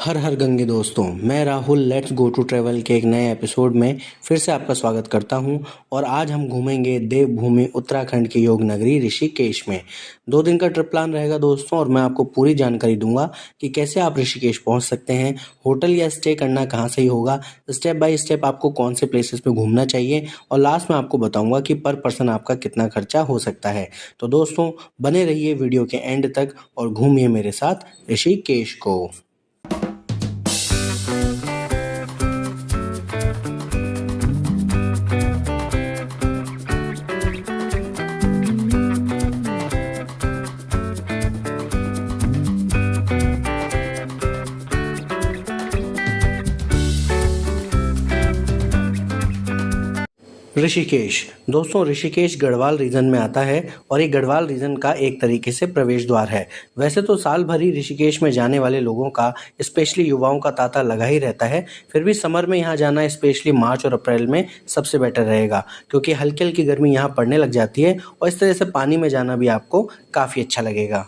हर हर गंगे दोस्तों, मैं Rahul let's go to travel के एक नए एपिसोड में फिर से आपका स्वागत करता हूं। और आज हम घूमेंगे देवभूमि उत्तराखंड की योग नगरी ऋषिकेश में। 2 दिन का ट्रिप प्लान रहेगा दोस्तों, और मैं आपको पूरी जानकारी दूंगा कि कैसे आप ऋषिकेश पहुंच सकते हैं, होटल या स्टे करना कहां सही होगा, स्टेप बाय स्टेप आपको कौन से प्लेसेस पे घूमना चाहिए, और लास्ट में आपको बताऊंगा कि पर पर्सन आपका कितना खर्चा हो सकता है। तो दोस्तों बने रहिए वीडियो के एंड तक और घूमिए मेरे साथ ऋषिकेश को। ऋषिकेश दोस्तों, ऋषिकेश गढ़वाल रीजन में आता है और ये गढ़वाल रीजन का एक तरीके से प्रवेश द्वार है। वैसे तो साल भर ही ऋषिकेश में जाने वाले लोगों का, स्पेशली युवाओं का तांता लगा ही रहता है। फिर भी समर में यहाँ जाना स्पेशली मार्च और अप्रैल में सबसे बेटर रहेगा, क्योंकि हल्की हल्की गर्मी यहाँ पड़ने लग जाती है और इस तरह से पानी में जाना भी आपको काफ़ी अच्छा लगेगा।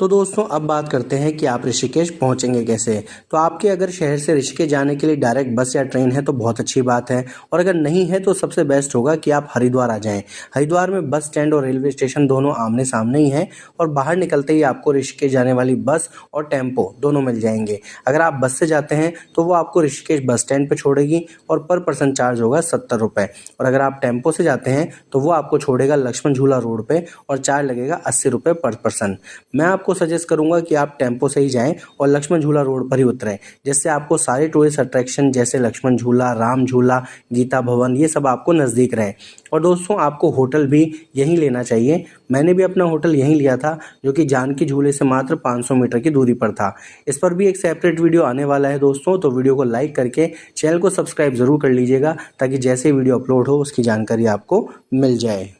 तो दोस्तों अब बात करते हैं कि आप ऋषिकेश पहुंचेंगे कैसे। तो आपके अगर शहर से ऋषिकेश जाने के लिए डायरेक्ट बस या ट्रेन है तो बहुत अच्छी बात है, और अगर नहीं है तो सबसे बेस्ट होगा कि आप हरिद्वार आ जाएं। हरिद्वार में बस स्टैंड और रेलवे स्टेशन दोनों आमने सामने ही हैं, और बाहर निकलते ही आपको ऋषिकेश जाने वाली बस और टेम्पो दोनों मिल जाएंगे। अगर आप बस से जाते हैं तो वो आपको ऋषिकेश बस स्टैंड पर छोड़ेगी और पर पर्सन चार्ज होगा 70 रुपये, और अगर आप टेम्पो से जाते हैं तो वो आपको छोड़ेगा लक्ष्मण झूला रोड पे और चार्ज लगेगा 80 रुपये पर पर्सन। मैं आपको सजेस्ट करूंगा कि आप टेम्पो से ही जाएं और लक्ष्मण झूला रोड पर ही उतरें, जिससे आपको सारे टूरिस्ट अट्रैक्शन जैसे लक्ष्मण झूला, राम झूला, गीता भवन, ये सब आपको नज़दीक रहे। और दोस्तों आपको होटल भी यहीं लेना चाहिए। मैंने भी अपना होटल यहीं लिया था, जो कि जानकी झूले से मात्र 500 मीटर की दूरी पर था। इस पर भी एक सेपरेट वीडियो आने वाला है दोस्तों, तो वीडियो को लाइक करके चैनल को सब्सक्राइब ज़रूर कर लीजिएगा, ताकि जैसे ही वीडियो अपलोड हो उसकी जानकारी आपको मिल जाए।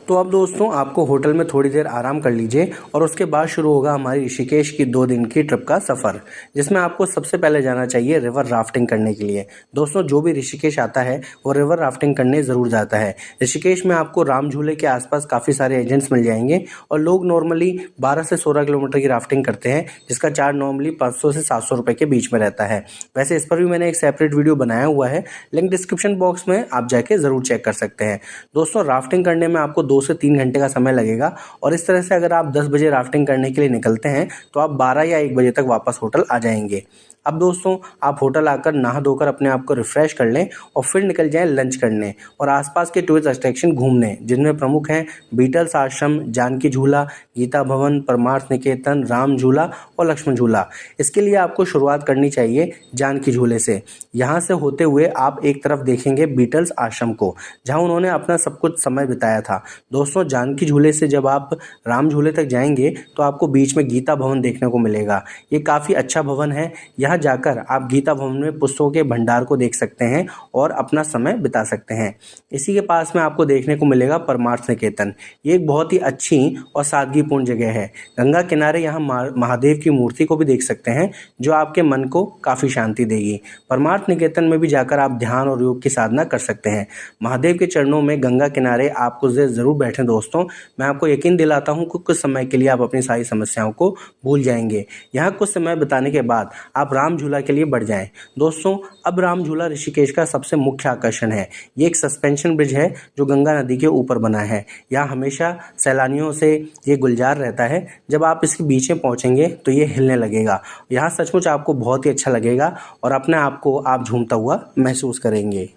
तो अब दोस्तों आपको होटल में थोड़ी देर आराम कर लीजिए, और उसके बाद शुरू होगा हमारी ऋषिकेश की 2 दिन की ट्रिप का सफ़र, जिसमें आपको सबसे पहले जाना चाहिए रिवर राफ्टिंग करने के लिए। दोस्तों जो भी ऋषिकेश आता है वो रिवर राफ्टिंग करने ज़रूर जाता है। ऋषिकेश में आपको राम झूले के आसपास काफ़ी सारे एजेंट्स मिल जाएंगे, और लोग नॉर्मली 12 से 16 किलोमीटर की राफ्टिंग करते हैं, जिसका चार्ज नॉर्मली 500 से 700 रुपये के बीच में रहता है। वैसे इस पर भी मैंने एक सेपरेट वीडियो बनाया हुआ है, लिंक डिस्क्रिप्शन बॉक्स में आप जाके ज़रूर चेक कर सकते हैं। दोस्तों राफ्टिंग करने में आपको 2 से 3 घंटे का समय लगेगा, और इस तरह से अगर आप 10 बजे राफ्टिंग करने के लिए निकलते हैं तो आप 12 या 1 बजे तक वापस होटल आ जाएंगे। अब दोस्तों आप होटल आकर नहा धोकर अपने आप को रिफ़्रेश कर लें और फिर निकल जाएं लंच करने और आसपास के टूरिस्ट अट्रैक्शन घूमने, जिनमें प्रमुख हैं बीटल्स आश्रम, जानकी झूला, गीता भवन, परमार्थ निकेतन, राम झूला और लक्ष्मण झूला। इसके लिए आपको शुरुआत करनी चाहिए जानकी झूले से। यहाँ से होते हुए आप एक तरफ देखेंगे बीटल्स आश्रम को, जहाँ उन्होंने अपना सब कुछ समय बिताया था। दोस्तों जानकी झूले से जब आप राम झूले तक जाएंगे तो आपको बीच में गीता भवन देखने को मिलेगा। ये काफ़ी अच्छा भवन है। यहाँ जाकर आप गीता भवन में पुस्तकों के भंडार को देख सकते हैं और अपना समय बिता सकते हैं। इसी के पास में आपको देखने को मिलेगा परमार्थ निकेतन। ये एक बहुत ही अच्छी और सादगीपूर्ण जगह है। गंगा किनारे यहाँ महादेव की मूर्ति को भी देख सकते हैं, जो आपके मन को काफ़ी शांति देगी। परमार्थ निकेतन में भी जाकर आप ध्यान और योग की साधना कर सकते हैं। महादेव के चरणों में गंगा किनारे आप कुछ देर ज़रूर बैठें दोस्तों। मैं आपको यकीन दिलाता हूँ कि कुछ समय के लिए आप अपनी सारी समस्याओं को भूल जाएंगे। यहाँ कुछ समय बिताने के बाद आप राम झूला के लिए बढ़ जाएं। दोस्तों अब राम झूला ऋषिकेश का सबसे मुख्य आकर्षण है। ये एक सस्पेंशन ब्रिज है जो गंगा नदी के ऊपर बना है। यहाँ हमेशा सैलानियों से ये गुलजार रहता है। जब आप इसके बीच में पहुँचेंगे तो ये हिलने लगेगा। यहाँ सचमुच आपको बहुत ही अच्छा लगेगा और अपने आप को आप झूमता हुआ महसूस करेंगे।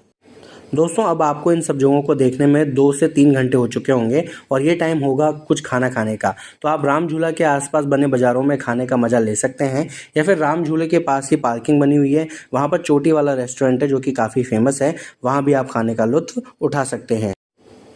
दोस्तों अब आपको इन सब जगहों को देखने में 2 से 3 घंटे हो चुके होंगे, और ये टाइम होगा कुछ खाना खाने का। तो आप राम झूला के आसपास बने बाज़ारों में खाने का मज़ा ले सकते हैं, या फिर राम झूले के पास ही पार्किंग बनी हुई है, वहाँ पर चोटी वाला रेस्टोरेंट है जो कि काफ़ी फेमस है, वहाँ भी आप खाने का लुत्फ़ उठा सकते हैं।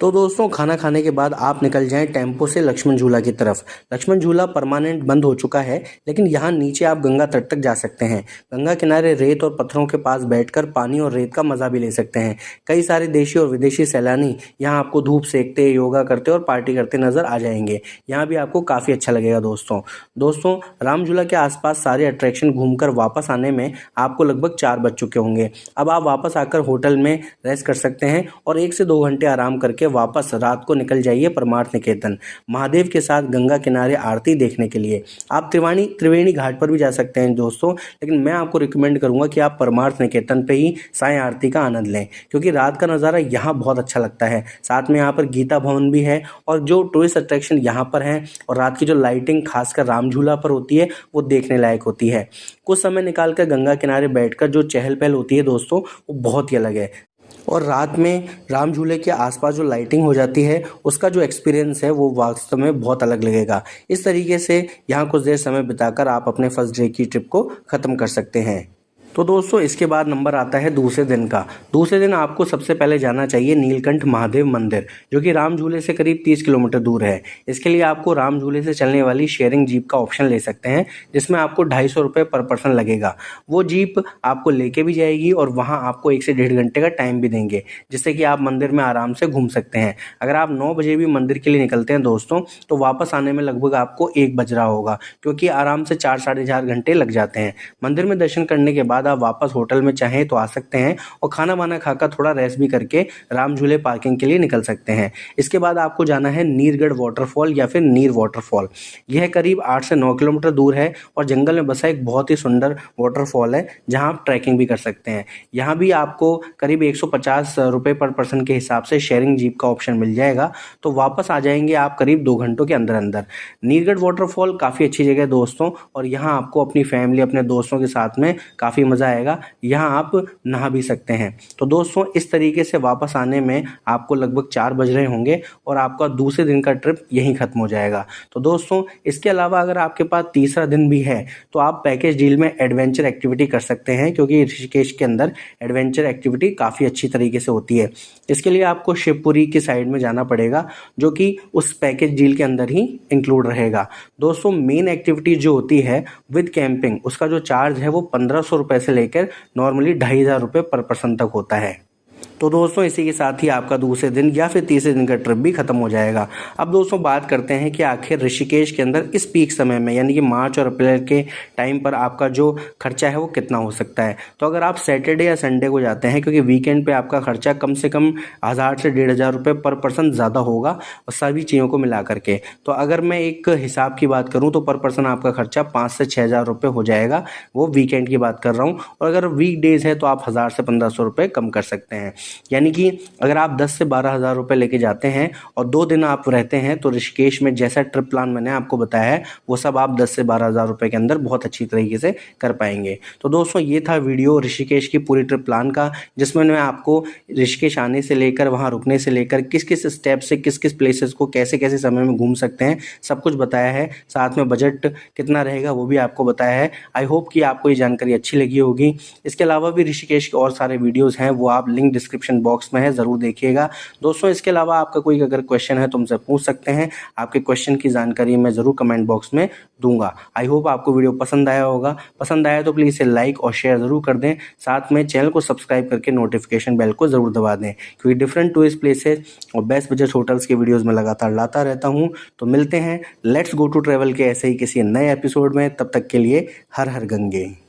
तो दोस्तों खाना खाने के बाद आप निकल जाएं टेम्पो से लक्ष्मण झूला की तरफ। लक्ष्मण झूला परमानेंट बंद हो चुका है, लेकिन यहाँ नीचे आप गंगा तट तक जा सकते हैं। गंगा किनारे रेत और पत्थरों के पास बैठकर पानी और रेत का मज़ा भी ले सकते हैं। कई सारे देशी और विदेशी सैलानी यहाँ आपको धूप सेकते, योगा करते और पार्टी करते नज़र आ जाएंगे। यहाँ भी आपको काफ़ी अच्छा लगेगा दोस्तों राम झूला के आसपास सारे अट्रैक्शन घूमकर वापस आने में आपको लगभग 4 बज चुके होंगे। अब आप वापस आकर होटल में रेस्ट कर सकते हैं और 1 से 2 घंटे आराम करके वापस रात को निकल जाइए परमार्थ निकेतन महादेव के साथ गंगा किनारे आरती देखने के लिए। आप त्रिवेणी घाट पर भी जा सकते हैं दोस्तों, लेकिन मैं आपको रिकमेंड करूंगा कि आप परमार्थ निकेतन पे ही सायं आरती का आनंद लें, क्योंकि रात का नज़ारा यहाँ बहुत अच्छा लगता है। साथ में यहाँ पर गीता भवन भी है और जो टूरिस्ट अट्रैक्शन यहाँ पर हैं और रात की जो लाइटिंग खासकर राम झूला पर होती है वो देखने लायक होती है। कुछ समय निकाल कर गंगा किनारे बैठकर जो चहल पहल होती है दोस्तों वो बहुत ही अलग है। और रात में राम झूले के आसपास जो लाइटिंग हो जाती है उसका जो एक्सपीरियंस है वो वास्तव में बहुत अलग लगेगा। इस तरीके से यहाँ कुछ देर समय बिताकर आप अपने फर्स्ट डे की ट्रिप को ख़त्म कर सकते हैं। तो दोस्तों इसके बाद नंबर आता है दूसरे दिन का। दूसरे दिन आपको सबसे पहले जाना चाहिए नीलकंठ महादेव मंदिर, जो कि राम झूले से करीब 30 किलोमीटर दूर है। इसके लिए आपको राम झूले से चलने वाली शेयरिंग जीप का ऑप्शन ले सकते हैं, जिसमें आपको 250 रुपये पर पर्सन लगेगा। वो जीप आपको लेके भी जाएगी और वहाँ आपको 1 से 1.5 घंटे का टाइम भी देंगे, जिससे कि आप मंदिर में आराम से घूम सकते हैं। अगर आप 9 बजे भी मंदिर के लिए निकलते हैं दोस्तों तो वापस आने में लगभग आपको 1 बज रहा होगा, क्योंकि आराम से 4 साढ़े 4 घंटे लग जाते हैं। मंदिर में दर्शन करने के बाद आप वापस होटल में चाहें तो आ सकते हैं और खाना वाना खाकर थोड़ा रेस्ट भी करके राम झूले पार्किंग के लिए निकल सकते हैं। इसके बाद आपको जाना है नीरगढ़ वाटरफॉल या फिर नीर वाटरफॉल। यह करीब 8 से 9 किलोमीटर दूर है और जंगल में बसा एक बहुत ही सुंदर वाटरफॉल है, जहां आप ट्रैकिंग भी कर सकते हैं। यहां भी आपको करीब 150 रुपये पर पर्सन के हिसाब से शेयरिंग जीप का ऑप्शन मिल जाएगा। तो वापस आ जाएंगे आप करीब 2 घंटों के अंदर अंदर। नीरगढ़ वाटरफॉल काफ़ी अच्छी जगह है दोस्तों, और यहाँ आपको अपनी फैमिली अपने दोस्तों के साथ में काफ़ी मज़ा आएगा। यहाँ आप नहा भी सकते हैं। तो दोस्तों इस तरीके से वापस आने में आपको लगभग 4 बज रहे होंगे और आपका दूसरे दिन का ट्रिप यहीं ख़त्म हो जाएगा। तो दोस्तों इसके अलावा अगर आपके पास तीसरा दिन भी है तो आप पैकेज डील में एडवेंचर एक्टिविटी कर सकते हैं, क्योंकि ऋषिकेश के अंदर एडवेंचर एक्टिविटी काफ़ी अच्छी तरीके से होती है। इसके लिए आपको शिवपुरी की साइड में जाना पड़ेगा, जो कि उस पैकेज डील के अंदर ही इंक्लूड रहेगा। दोस्तों मेन एक्टिविटी जो होती है विद कैंपिंग, उसका जो चार्ज है वो 1500 रुपये से लेकर नॉर्मली 2500 रुपये पर पर्सन तक होता है। तो दोस्तों इसी के साथ ही आपका दूसरे दिन या फिर तीसरे दिन का ट्रिप भी खत्म हो जाएगा। अब दोस्तों बात करते हैं कि आखिर ऋषिकेश के अंदर इस पीक समय में यानी कि मार्च और अप्रैल के टाइम पर आपका जो खर्चा है वो कितना हो सकता है। तो अगर आप सैटरडे या संडे को जाते हैं, क्योंकि वीकेंड पे आपका खर्चा कम से कम 1000 से 1500 रुपये पर पर्सन ज़्यादा होगा और सभी चीज़ों को मिला करके। तो अगर मैं एक हिसाब की बात करूँ तो पर पर्सन आपका खर्चा 5 से 6000 रुपये हो जाएगा, वो वीकेंड की बात कर रहा हूँ। और अगर वीक डेज़ है तो आप 1000 से 1500 रुपये कम कर सकते हैं। यानी कि अगर आप 10 से 12 हज़ार रुपये लेके जाते हैं और 2 दिन आप रहते हैं तो ऋषिकेश में जैसा ट्रिप प्लान मैंने आपको बताया है वो सब आप 10 से 12 हज़ार रुपये के अंदर बहुत अच्छी तरीके से कर पाएंगे। तो दोस्तों ये था वीडियो ऋषिकेश की पूरी ट्रिप प्लान का, जिसमें मैं आपको ऋषिकेश आने से लेकर वहाँ रुकने से लेकर किस किस स्टेप से किस किस प्लेसेस को कैसे कैसे समय में घूम सकते हैं सब कुछ बताया है। साथ में बजट कितना रहेगा वो भी आपको बताया है। आई होप कि आपको ये जानकारी अच्छी लगी होगी। इसके अलावा भी ऋषिकेश के और सारे वीडियोज़ हैं, वो आप लिंक डिस्क्रिप्शन बॉक्स में है, ज़रूर देखिएगा दोस्तों। इसके अलावा आपका कोई अगर क्वेश्चन है तो मुझसे पूछ सकते हैं। आपके क्वेश्चन की जानकारी मैं ज़रूर कमेंट बॉक्स में दूंगा। आई होप आपको वीडियो पसंद आया होगा। पसंद आया तो प्लीज़ इसे लाइक और शेयर ज़रूर कर दें। साथ में चैनल को सब्सक्राइब करके नोटिफिकेशन बेल को ज़रूर दबा दें, क्योंकि डिफरेंट टूरिस्ट प्लेसेस और बेस्ट बजट होटल्स के वीडियोज़ में लगातार लाता रहता हूँ। तो मिलते हैं लेट्स गो टू ट्रैवल के ऐसे ही किसी नए एपिसोड में। तब तक के लिए हर हर गंगे।